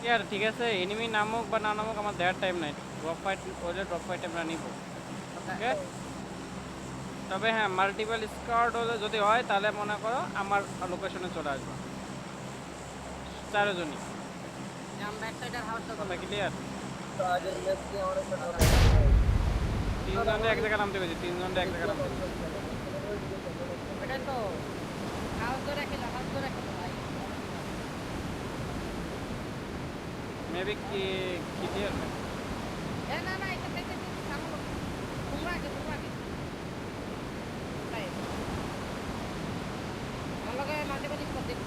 यार ঠিক আছে এনিমি নামক বা না নামক আমার দেয়ার টাইম নাই ড্রপ ফাইট হলে ড্রপ ফাইট আমরা নিব ওকে তবে হ্যাঁ মাল্টিপল স্কোয়াড হলে যদি হয় তাহলে মনে করো আমার লোকেশনে চলে আসবে চারজনই हम बैक साइड আর হাউস কথা ক্লিয়ার তো আগের ম্যাচ কি আমার সাথে তিনজনে এক জায়গায় নামতে গেছি তিনজনে এক জায়গায় নামতে গেছি এটা তো হাউস ধরে খেলা ভাই মেবি কি ক্লিয়ার এ না না এটা থেকে সামনে তোমরা আগে ভাই हम लोग मल्टीपल स्कोर देख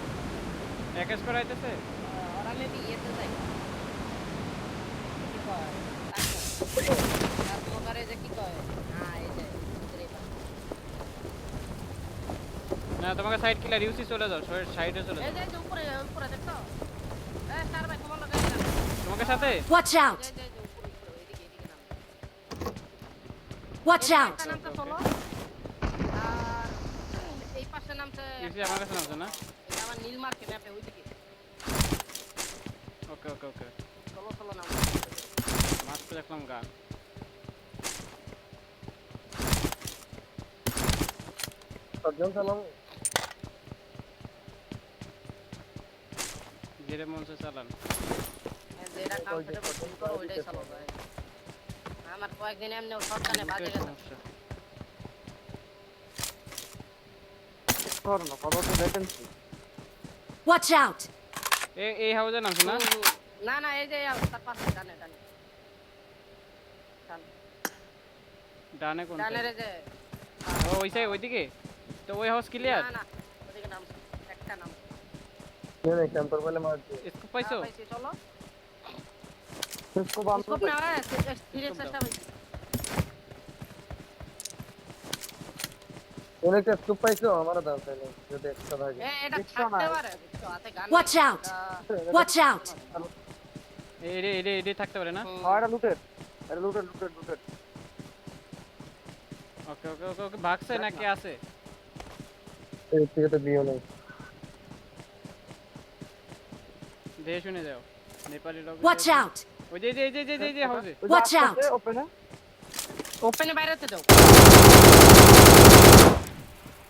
এক স্কোর আইতেছে और हमें भी ये तो যাই কি কয় আর তোমারে যে কি কয় হ্যাঁ এই যে না তোমাকে সাইড কিলার ইউসি চলে যাও সাইডে চলে এই যাও যে উপরে দেখো এ স্যার ভাই তোমার লগে তোমাকে সাথে Watch out! এই যে উপরে এদিকে নাম Watch out! নামটা চলো আর এই পাশে নামছে ইউসি আমার কাছে নামছে না এটা আমার নীল মার্কে ম্যাপে ওইদিকে ওকে ওকে ওকে চলো নাম মাত্র দেখলাম গান সজ্জন সালাম ধীরে মনসে চালান যেটা কমফোর্টেবল ফিল করো ওইটাই চলো ভাই আমার কয়েকদিন এমনি সরকারে বাজে গেছে সমস্যা কর না কত তো ভ্যাকেন্সি Watch out! এই হাউজে নামছে না না এই যে তার পাশে ডানে ডানে কোন ডানের যে ও ওই সাইড ওইদিকে তো ওই হাউস ক্লিয়ার না ওদিকে নাম একটা নাম কেন ক্যাম্পার বলে মার দে স্কোপ পাইছো পাইছি চলো इसको बांध স্কোপ না ধীরে চেষ্টা হইছে ওনে একটা স্কুপ পাইছো আমার দাও তাহলে যদি একটা থাকে এটা থাকতে পারে তো হাতে গান Watch out! Watch out! এডে থাকতে পারে না এটা লুটেড এটা লুটেড ওকে ওকে ওকে ওকে ভাগছে নাকি আছে এই থেকে তো বিও নেই দেখে শুনে যাও নেপালি লোক Watch out! ওই যে হাউসে Watch out! ওপেন ওপেনে বাইরেতে দাও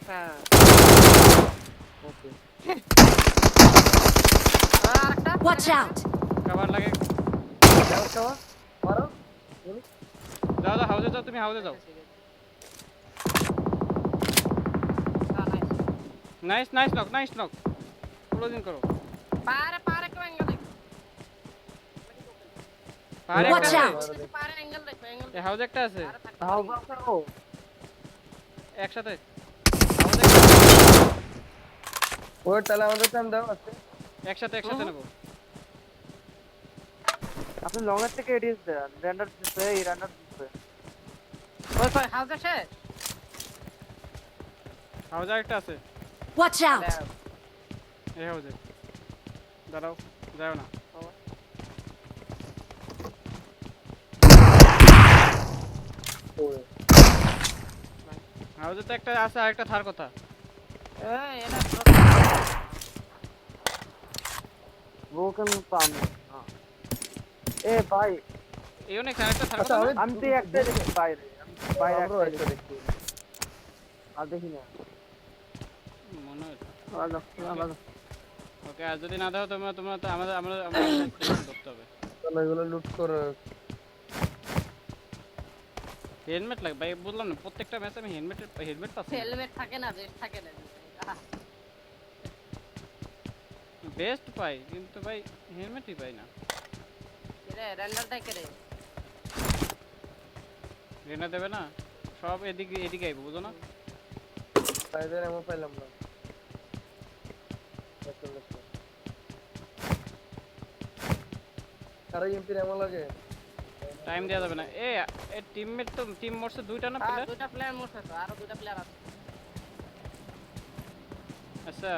হ্যাঁ ওকে আরেকটা Watch out! কভার লাগে দাও তো মারো যাও হাউসে যাও তুমি হাউসে যাও নাইস নক ক্লোজিং করো পারে কেউ অ্যাঙ্গেল দেখো পারে Watch একটা out! আছে পারে অ্যাঙ্গেল দেখো এই হাউসে একটা আছে দাও বাসাও একসাথে ওই তাহলে আমাদের টাইম দাও আছে একসাথে নেবো আপনি লঙ্গার থেকে এডিএস দেন রেন্ডার দিতে এই রেন্ডার দিতে ওই হাউসে শেষ হাউসে একটা আছে Watch out! এই হাউসে দাঁড়াও যাও না ওই হাউসে তো একটা আছে আর একটা থার কথা এটা ব্রোকেন পাম এ ভাই এই অনেক আরেকটা থার আচ্ছা কথা আমি তো একটা দেখি বাইরে বাইরে একটা দেখি আর দেখি না মনে হয় আলাদা ওকে আর যদি না দাও তোমরা তো আমরা করতে হবে চলো এগুলো লুট করো হেলমেট লাগে ভাই বললাম না প্রত্যেকটা ম্যাচে আমি হেলমেট পাচ্ছি হেলমেট থাকে না বেস্ট থাকে না বেস্ট পাই কিন্তু ভাই হেলমেটই পাই না রে রেন্ডার দেখ রে রেনা দেবে না সব এদিকে আইবো বুঝো না সাইডে এমন পাইলাম না আরে এমপি এমন লাগে টাইম দেয়া যাবে না এ টিমমেট তো টিম মোডসে দুইটা না প্লেয়ার দুইটা প্লেয়ার মোরছে তো আরো দুইটা প্লেয়ার আছে আচ্ছা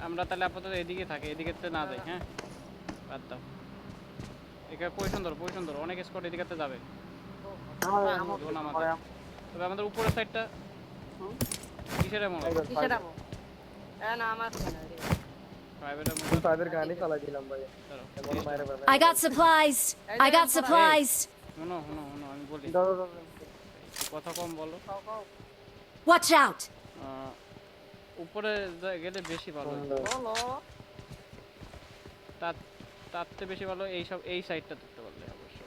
আমরা তাহলে আপাতত এদিকে থাকি এদিকে তো না যাই হ্যাঁ বাদ দাও এখানে পজিশন ধরো অনেক স্কোয়াড এদিকে যাবে তবে আমাদের উপরের সাইডটা কিসের এমন কিসের আমো না আমার 5 এর আমি মধ্যে 5 এর গানই চালাই দিলাম ভাই দাঁড়াও। এমন মাইরে পাবে I got supplies. I got supplies. শুনো শুনো শুনো আমি বলি দাও একটু কথা কম বলো। Watch out. আহ, উপরে গেলে বেশি ভালো হয়। বলো তার তার থেকে বেশি ভালো এই সাইডটা ধরতে পারলে অবশ্য।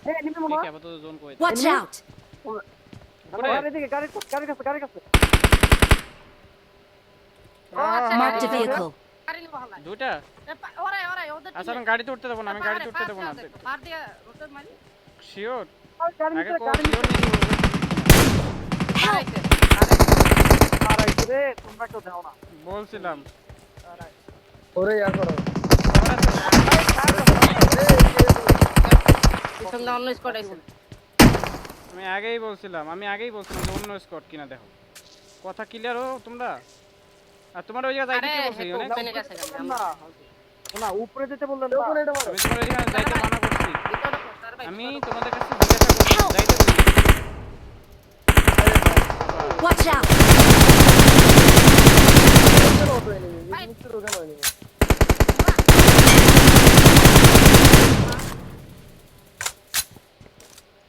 এই নিমে মনে দেখি আপাতত জোন করে Watch Enemy? out. আমার গাড়ি দিকে গাড়ি কাছে ও আচ্ছা Marked a গাড়ি vehicle. গাড়ি নিবো হালাই দুইটা ওরে ওরে ওদের আচ্ছা আমি গাড়িতে উঠতে দেবো না আমি গাড়িতে উঠতে দেবো না পার দিয়ে রোটেট মারি শিওর গাড়ি আগে গাড়ি শিওর নিতে আরেকটে আড়াইছে রে তোমরা কেউ দাও না বলছিলাম ওরে ইয়া করো পিছন দিয়ে অন্য স্কোয়াড আইছে আমি আগেই বলছিলাম যে অন্য স্কট কিনা দেখো কথা ক্লিয়ার হো তোমরা আর তোমার ওই জায়গায় আরে যাইতে কি বলছি অনেক ওপেনে গেছে না না উপরে যেতে বললেন না উপরে এটা মারো আমি তোমার এখানে যাইতে মানা করছি ভিতরে পোস্টার ভাই আমি তোমাদের কাছে জিজ্ঞাসা করছি যাইতে বলছি Watch out. চলো তো এনিমি মুক্তি রোগে নয় এনিমি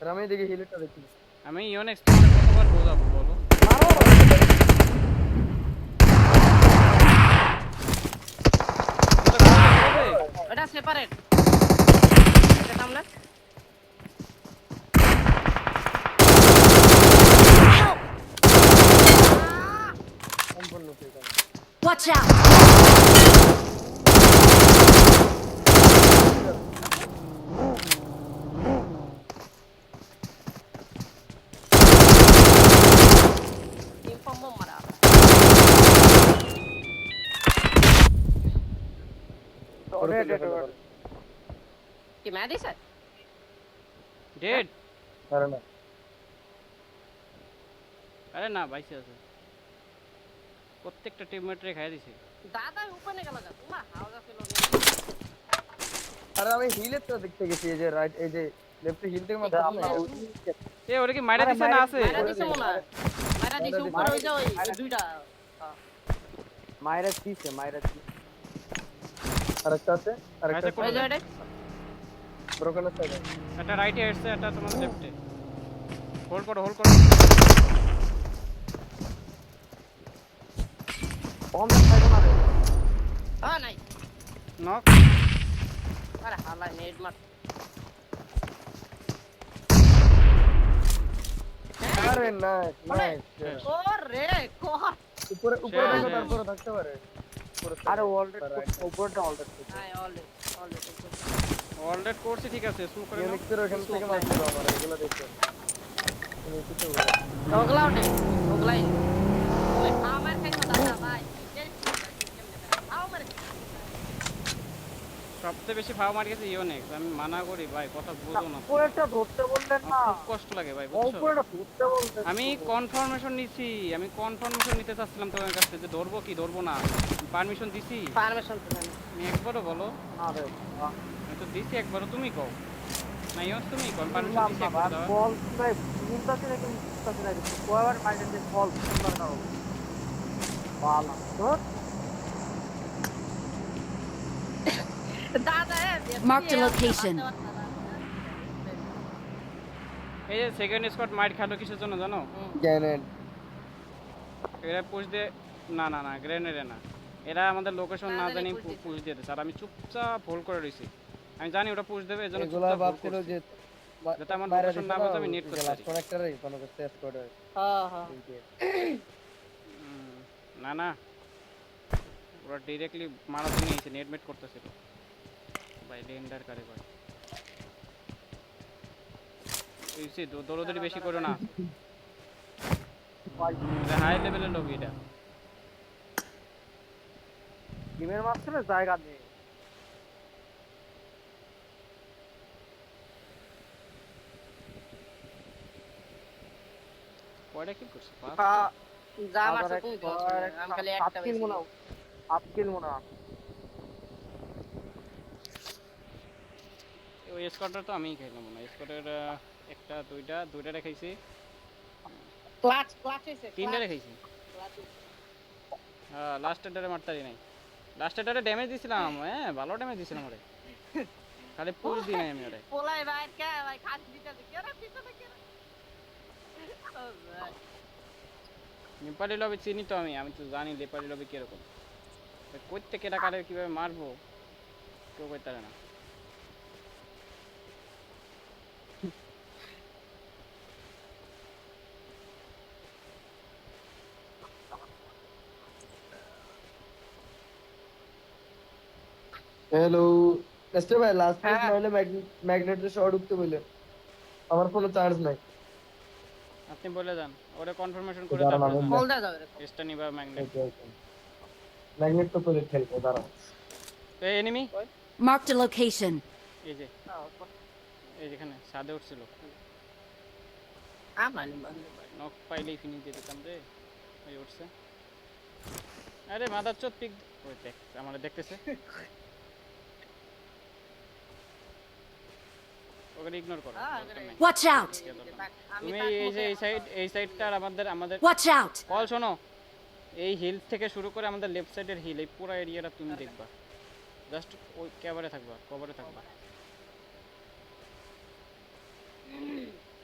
রামে দেখি হিলটা দেখি আমি ইওন এক্সপ্রেসে কতবার বোঝাবো বলো মারো এটা সেপারেট এটা সামনে Help. সম্পূর্ণ ঠিক আছে Watch out. টিম পম্প মারা ওরে কি ম্যাচ দিছে ডেড আরে না আরে না বাইসে আছে প্রত্যেকটা টিমমেটরে খাই দিছে দাদা ওপেনে গেল যা তোমার হাওয়া ছিল আরে আমি হিলের তো দেখতে গেছি এই যে রাইট এই যে লেফটে হিল থেকে মারতে না এ ওরে কি মাইরা দিছে না আছে মারা দিছে মনে হয় মারা দিছে উপরে ওই যে ওই দুইটা মাইরা দিছে আরেকটা আছে আরেকটা আচ্ছা, ওই যে এটা ব্রোকেন আছে একটা রাইটে আসছে একটা তোমার লেফটে হোল্ড করো বম দেখাইবো না রে হ্যাঁ নাই নক আরে হালা নেট মার আরে নাইস ওরে কোহা উপরে শেষ, দেখো শেষ। তারপরে থাকতে পারে আরে উপরটা অলরেডি হ্যাঁ অলরেডি অলরেড করছি ঠিক আছে স্মোক করে নাও ইউনিক্সের ওখান থেকে মারতে দাও আমার এগুলো দেখো তুমি কিছু ওগলা ওঠে ওগলাই ওই আমার খাইছো দাদা ভাই আমার সবচেয়ে বেশি ভাও মার গেছে ইওনেক্স আমি মানা করি ভাই কথা বুঝো না উপরেটা ধরতে বললেন না আমার খুব কষ্ট লাগে ভাই বুঝছো উপরেটা ধরতে বললেন আমি কনফার্মেশন নিতে চাচ্ছিলাম তোমার কাছ থেকে যে ধরবো কি ধরবো না পারমিশন দিছি পারমিশন তো জানি আমি একবারও বলো আরে আমি তো দিছি একবারও তুমি কও না ইওস তুমি কও পারমিশন দিছি একবার দাও বল নাই মুন্তাসি নাকি মুন্তাসি নাই কয়বার মাইন্ড দিয়ে বল সুন্দর না বালা তো দাদা Marked a location. এই যে সেকেন্ড স্কট মাইট খালো কিসের জন্য জানো গ্যানেন এরা পুশ দিয়ে না গ্রেনেডে না এরা আমাদের লোকেশন না তাড়াতাড়ি জানি push দিছে। পুশ দিয়ে দিছে আর আমি চুপচাপ হোল্ড করে রইছি আমি জানি ওটা পুশ দেবে এজন্য এগুলা চুপচাপ hold ভাবছিল করছি। যে যাতে আমার লোকেশন না বাজে আমি নেট করতে পারি কানেক্টরে কোনো কিছু টেস্ট করে হ্যাঁ হ্যাঁ না ওরা ডাইরেক্টলি মারা তো নিয়েছে নেট করতেছিল ভাই লেন্ডার কারে ভাই এই সে দৌড়দৌড়ি বেশি করো না এটা হাই লেভেলের লবি এটা গেমের মাঝখানে জায়গা নেই কয়টা কিল করছে যা মারছো তুমি তো আমি খালি একটা বেশি আপকিল মনে হয় ওই স্কোয়াডটা তো আমিই খাইলাম না স্কোয়াডের একটা দুইটা রেখাইছি ক্লাচ হইছে তিনটা রেখাইছি হ্যাঁ লাস্টের ডারে মারতারি নাই লাস্টেটারে ড্যামেজ দিছিলাম, হ্যাঁ ভালো ড্যামেজ দিছিলাম ওরে, খালি পুশ দিই নাই আমি ওরে। পোলাই ভাই কে ভাই খাস দিতেছে কে রে পিছনে কে রে ও ভাই নেপালি লবি চিনি তো আমি, আমি তো জানি নেপালি লবি কিরকম, কইতে কেটা কারে কিভাবে মারবো কেউ কইতে পারে না। হ্যালো নেস্টার ভাই, লাস্ট মিনিট হ্যাঁ। নইলে ম্যাগনেটের শর্ট উঠতে বলে, আমার ফোনে চার্জ নাই। আপনি বলে যান, ওরে কনফার্মেশন করে দাঁড়ান, তারপরে আমি যান। বল দা যাবে রে স্টানি বা ম্যাগনেট। ম্যাগনেট তো করে খেলবো, দাঁড়ান। এই এনিমি, Marked a location. এই যে এই যেখানে সাদে উঠছিল, আমরা নিব নক পাইলেই ফিনিশ দিয়ে দিতাম রে। ওই উঠছে, আরে মাদার চোদ পিক, ওই দেখ আমারে দেখতেছে, ওকে ইগনোর করো, দরকার নাই। Watch out! আমি তুমি তাক এই যে মুখে এই সাইডটা আর আমাদের Watch out! কল শোনো, এই হিল থেকে শুরু করে আমাদের লেফট সাইডের হিল, এই পুরো এরিয়াটা তুমি দেখবা, জাস্ট ওই কভারে থাকবা,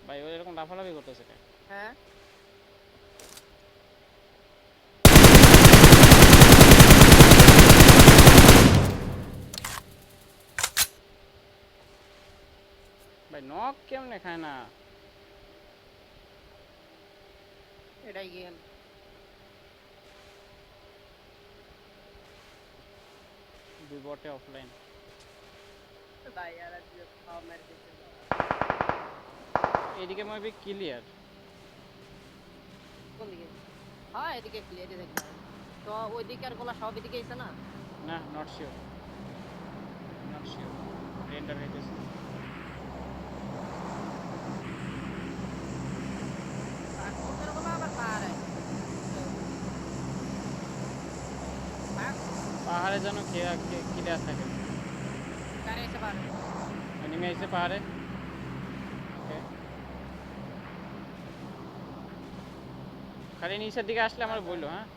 ভাই ও এরকম লাফালাফি করতেছে কেন? হ্যাঁ ভাই নক কেমনে খায় না? এটাই গেম দুই বটে অফলাইন। ভাই আর আজ খাও মেরে দিতে এইদিকে মনে ক্লিয়ার, কোন দিকে হ্যাঁ এদিকে ক্লিয়ার দেখি তো ওইদিকে আর গোলা সব এদিকে আইছে না না নট শিওর, রেন্ডার হইতেছে। আর কোনের গোলা আবার পারে পাহাড়ে যেন ক্লিয়ার থাকে, গাড়ি এসে পারে নেমে আইছে পাহাড়ে। ওকে, খালি নিচের দিকে আসলে আমার বললো, হ্যাঁ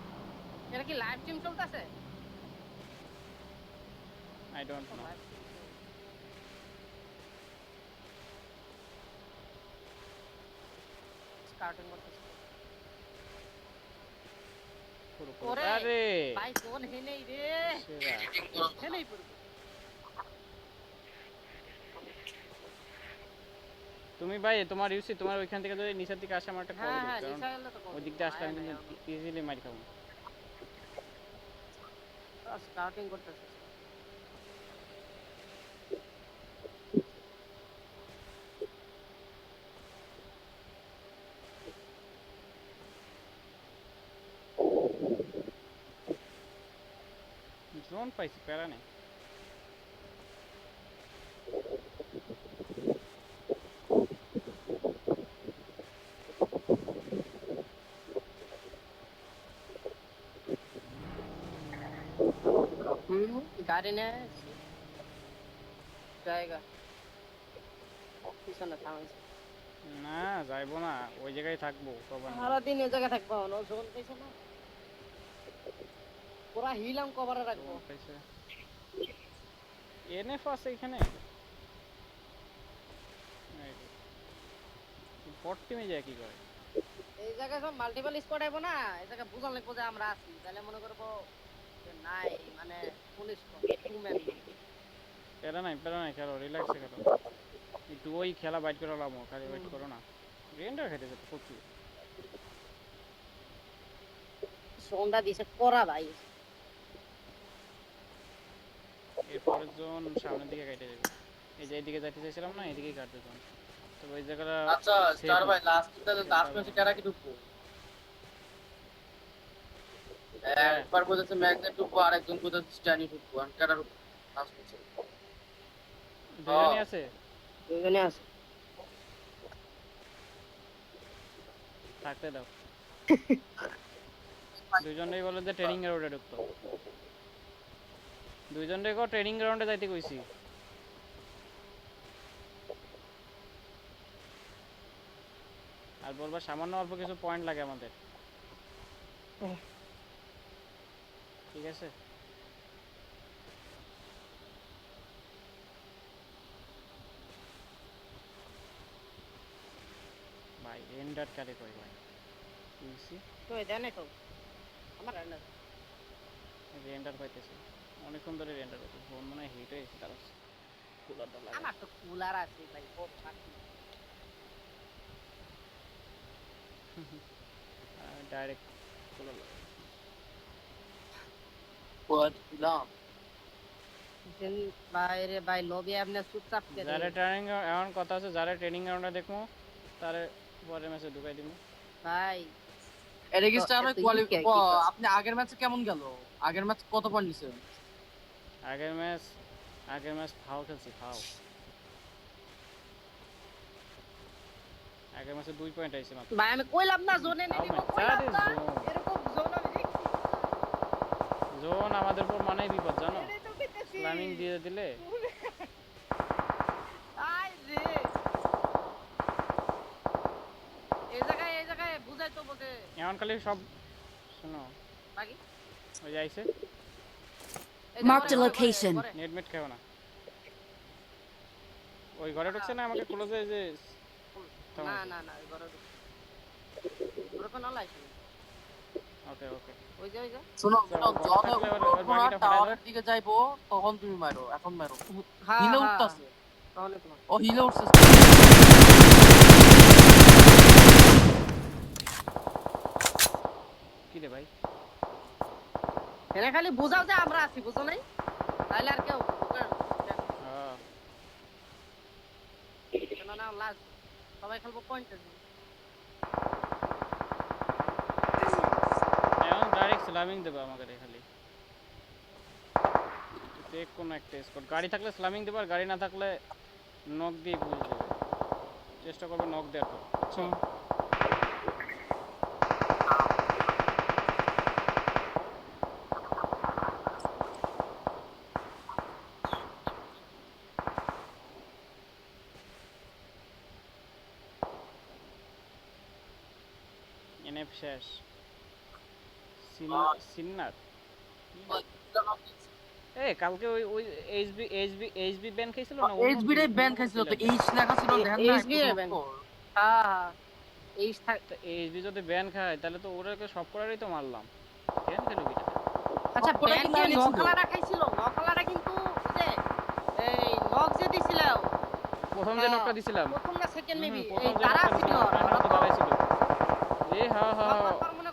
এটা কি লাইভ স্ট্রিম চলতেছে আই ডোন্ট নো। স্টার্টিং করতেছে পুরো ওরে আরে ভাই কোন হেনেই রে সেরা। হেনেই পুরো তুমি ভাই তোমার ইউসি তোমার ওইখান থেকে যদি নিচের দিকে আসে আমার একটা কল হ্যাঁ দিও, হ্যাঁ কারণ নিচা গেলে তো ওই দিক দিয়ে আসলে আমি কিন্তু ইজিলি মার খাবো। স্টার্টিং করতেছে জোন পাইছি, প্যারা নেই। गाड़ी ने जाएगा পিছনে থামাইছে না যাইবো না, ওই জায়গায় থাকবো কবার না। সারা দিন এই জায়গা থাকবো না জোন পাইছে না পুরা হিলাম কভারে রাখবো জোন পাইছে, এনএফ আছে এখানে, বট টিমে যায় কি করে? এই জায়গায় সব মাল্টিপল স্কোয়াড আইবো না এই জায়গা বুঝান লাগবো যে আমরা আছি তাহলে মনে করবো যে নাই মানে পুলিশ টু ম্যান প্যারা নাই খেলো, রিল্যাক্সে খেলো, একটু ওই খেলা বাইট করে লামো, খালি ওয়েট করো না। রেন্ডার খেতেছে তো প্রচুর, সোনটা দিছে করা ভাই এরপরের জোন সামনের দিকে কেটে যাবে। এই যে এইদিকে যাইতে চাইছিলাম না, এইদিকেই কাটবে জোন, তো ওই জায়গাটা আচ্ছা স্টার ভাই, লাস্ট ম্যাচে কারা কি ঢুকবো? একবার বলেছে ম্যাগনেট ঢুকবো, আরেকজন বলেছে স্ট্যানি ঢুকবো, আর কারা ঢুকবো লাস্ট ম্যাচে? দুজনই আছে, দুজনে আছে থাকতে দাও। দুজনেই বলে যে ট্রেনিং গ্রাউন্ডে ঢুকতো, দুইজনরে কো ট্রেনিং গ্রাউন্ডে যাইতে কইছি। আর বলবা সামান্য অল্প কিছু পয়েন্ট লাগে আমাদের, ঠিক আছে? রেন্ডার কারে কই ভাই ইউসি তো দেন নাই তো আমার রান্না রেন্ডার পাইতেছি অনেকক্ষণ ধরে রেন্ডার পাইতেছি ফোন মনে হয় হিট হয়েছে তার কুলারটা লাগা আমার তো কুলার আছে ভাই ও পাখি ডাইরেক্ট কুলার লাগা কোয়াদ দিলাম দেন বাইরে ভাই লবি আপনি চুপচাপ কে যারা ট্রেনিং এমন কথা আছে যারা ট্রেনিং গ্রাউন্ডে দেখমু তারে পরে ম্যাচে ঢুকাই দিমু ভাই এটা কি স্টার এত কোয়ালি কি কয়? আপনি আগের ম্যাচে কেমন গেল আগের ম্যাচ কত পয়েন্ট নিছেন আগের ম্যাচ ফাও খেলছি ফাও আগের ম্যাচে 2 পয়েন্ট আইছে মাত্র ভাই আমি কইলাম না জোনে তাও নিয়ে দিব না, কইলাম that is না zone. এরকম জোন আমি দেখছি জোন আমাদের উপর মানেই বিপদ জানো এটাই তো কইতেছি স্ল্যামিং দিয়ে দিলে আই রে এই জায়গায় বুঝাই তো বলতে এমন খালি সব শোনো বাকি ওই যে আইছে Marked a location. নেট মেট খেও না ওই ঘরে ঢুকছে না আমাকে ক্লোজে যে না না না ওই ঘরে ওর কোন লাইছে ওকে ওকে ওই যে শুনো চলো, যখন থাকলে ওর বাকিটা ফাটাই টাওয়ারের দাও। দিকে যাইবো তখন তুমি মারো এখন মারো হ্যাঁ হিলে হ্যাঁ, উঠতাছে তাহলে তোমার ও হিলে উঠছে কি রে ভাই এনে খালি বুঝাও যে আমরা আছি বুঝো নাই তাহলে আর কেউ হ্যাঁ না লাস্ট সবাই খেলবো পয়েন্টে এখন ডাইরেক্ট স্ল্যামিং দেবে আমাকে রে খালি টেক কোন একটা স্পট গাড়ি থাকলে স্ল্যামিং দেবে আর গাড়ি না থাকলে নক দিয়ে পুশ দেবে চেষ্টা করবে নক দেওয়ার পর বুঝছো এনএফ শেষ সিন্নার এ কালকে ওই ওই এইচবি ব্যান খাইছিল না এইচবি রে ব্যান খাইছিল তো এইচ লেখা ছিল দেখেন না HB এর ban। হ্যাঁ এই এইচবি যদি ব্যান খায় তাহলে তো ওরাকে সব করারই তো মারলাম কেন খেলো কি আচ্ছা সবকটা ব্যান কি কে লাগিয়েছিল? নকলাটা খাইছিল নকলাটা কিন্তু যে এই নক যে দিছিল প্রথম যে নকটা দিছিলাম প্রথম না সেকেন্ড মেবি প্রথম এই যে তারা নকটা ছিল দিছিলাম offline এর মতো দাঁড়াইছিল এ হ্যাঁ হ্যাঁ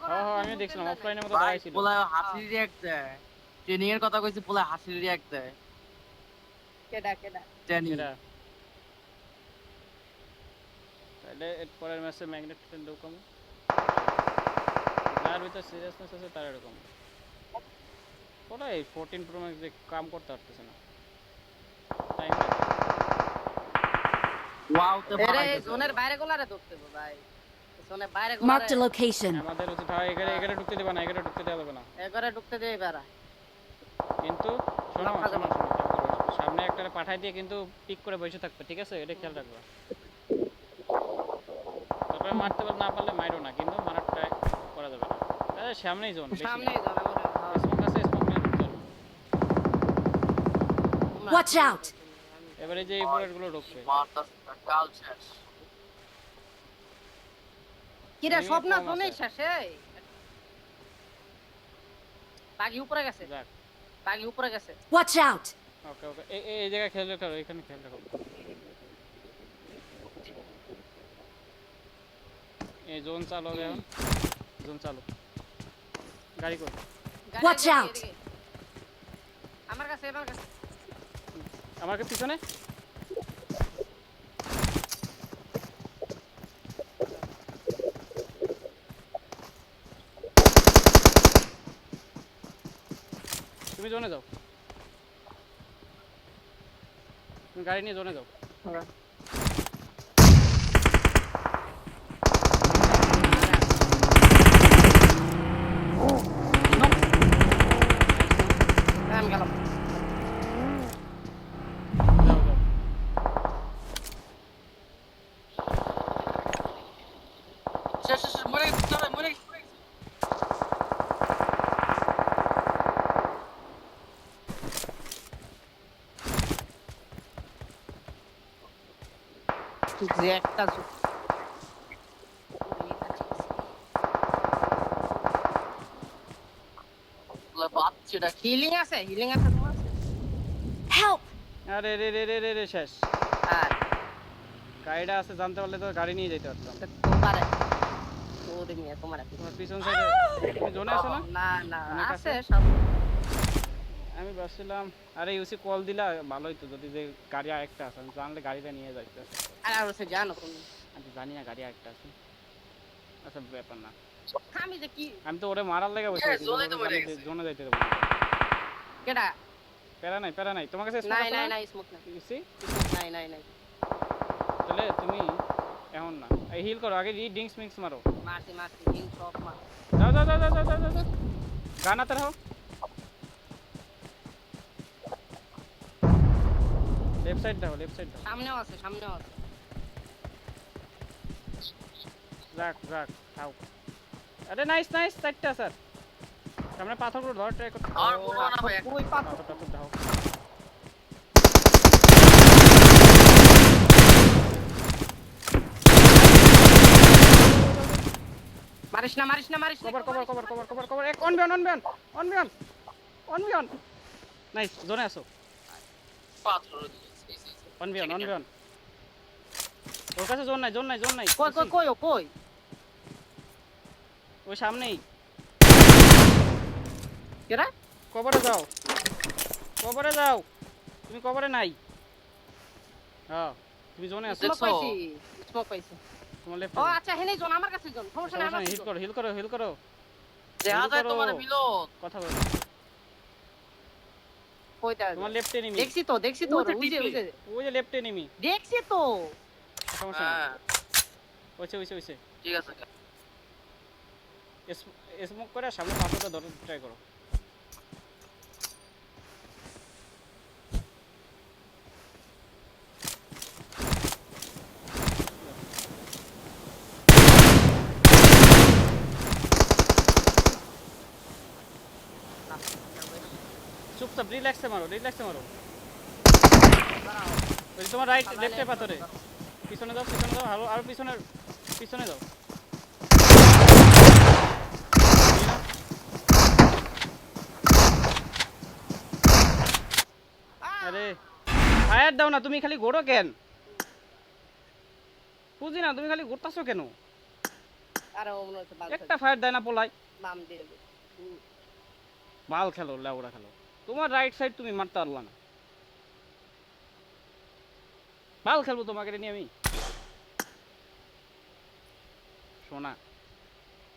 হ্যাঁ আমিও দেখছিলাম অফলাইনের মতো ভাই দাঁড়াইছিল পোলা হাসির রিঅ্যাক্ট দেয় ট্রেনিং এর কথা কইছি পোলা হাসির রিঅ্যাক্ট দেয় কেডা ট্রেনিং এরা তাহলে এর পরের ম্যাচে ম্যাগনেট ফ্রেন্ড ঢুকামো যার ভিতরে সিরিয়াসনেস আছে তার এরকম ওরা এই 14 প্রো ম্যাক্স দিয়ে কাম করতে পারতেছে না টাইম ওয়াও তে এরে বাড়াই জোনের বাইরে গোলারে ধরতে হবে ভাই জোনের বাইরে Marked a গোলারে location. আমাদের উচিত হয় এগারে ঢুকতে দেবে না এগারে ঢুকতে দেওয়া যাবে না একবারে ঢুকতে দেই বেড়া কিন্তু শোনো লক্ষা শোনো যাবে। শোনো, খেয়াল করো। সামনে একটা পাঠাই দিয়ে কিন্তু পিক করে বসে থাকবে ঠিক আছে এটা খেয়াল রাখবা তারপরে মারতে পারলে না পারলে মাইরো না কিন্তু মারার ট্রাই করা যাবে না আরে সামনেই জোন সামনেই জন আমরা স্মোক আছে স্মোক নিয়ে ঢুকতে হবে। Watch out! এবারে যে এই বুলেটগুলো ঢুকবে মারতাস কাল শেষ কিরে এমনি স্বপ্ন কম জোনে আছে। শেষে বাগি উপরে গেছে যাক বাগি উপরে গেছে Watch out! ওকে ওকে এই জায়গায় খেয়াল রাখো এখানে খেয়াল রাখো এই জোন চালু হবে এখন জোন চালু গাড়ি কই গাড়ি Watch এদিকে, out! এদিকে। আমার কাছে আমাকে পিছনে তুমি জোনে যাও তুমি গাড়ি নিয়ে জোনে যাও আমি গেলাম যাও যাও শেষ মরে গেছে চলে মরে গেছে যে একটা দিচ্ছি এটা। হিলিং আছে তোমার? Help! আরে রে রে রে রে রে শেষ। আর গাড়িটা আছে জানতে পারলে তো গাড়ি নিয়ে যেতে পারতাম। তোমার ওরে মিয়া তোমার আছে। তোমার পিছন সাইডে তুমি জোনে আছো না? না অনেক আছে আছে? সব। আমি ভাবছিলাম আরে ইউসি কল দিলা ভালো হইতো যদি যে গাড়ি আরেকটা আছে আমি জানলে গাড়িটা নিয়ে যাইতে। আর আছে জানো কোন? আমি তো জানি না গাড়ি আরেকটা আছে। আচ্ছা ব্যাপার না। আমি যে কি আমি তো ওরে মারার লেগে বসে আছি। জোনে তো মরে গেছে। জোনে যাইতে দেবো না। কেডা? প্যারা নাই তোমার কাছে স্মোক নাই আছে নাই না? নাই স্মোক নাই। ইউসি নাই। তাহলে তুমি এখন না এই হিল করো আগে ড্রিঙ্কস মিক্স মারো। মারছি হিং সব মার। যাও গানাতে রহো লেফট সাইড দাও সামনেও আছে। রাখ খাও আরে নাইস চারটা স্যার সামনে পাথরগুলো ধর ট্রাই করতে আর বলবো না ভাই। ওই পাথর পাথর দাও মারিস না। কভার এক অন বিয়ন নাইস জোনে আসো পাথর দিয়েছে। অন বিয়ন ওর কাছে জোন নাই কই ওই সামনেই কেডা? কভারে যাও তুমি কভারে নাই হ্যাঁ তুমি জোনে আছো দেখছো? স্মোক পাইছি। তোমার লেফট ও আচ্ছা হেনেই জন আমার কাছে জন। সমস্যা নাই আমার কাছে জন। হিল করো দেখা যায় করো। তোমার মিলন। কথা বলো কইতা তোমার লেফট এনিমি দেখছি তো ওই যে ওই যে লেফট এনিমি দেখছি তো। সমস্যা নাই হ্যাঁ ওইছে ঠিক আছে। স্মোক করে সামনে পাথরটা ধরে ট্রাই করো চুপচাপ রিল্যাক্সে মারো ওই তোমার রাইট লেফটে পাথরে পিছনে যাও আরো পিছনে যাও আরে ফায়ার দাও না তুমি খালি ঘোরো কেন বুঝি না তুমি খালি ঘুরতাছো কেন আরে ও মনে হচ্ছে বাল একটা ফায়ার দেয় না পোলাই নাম দিয়ে দে। বাল খেলো লেউড়া খেলো তোমার রাইট সাইড তুমি মারতে পারলা না বাল খেলবো তোমাকে নিয়ে আমি শোনা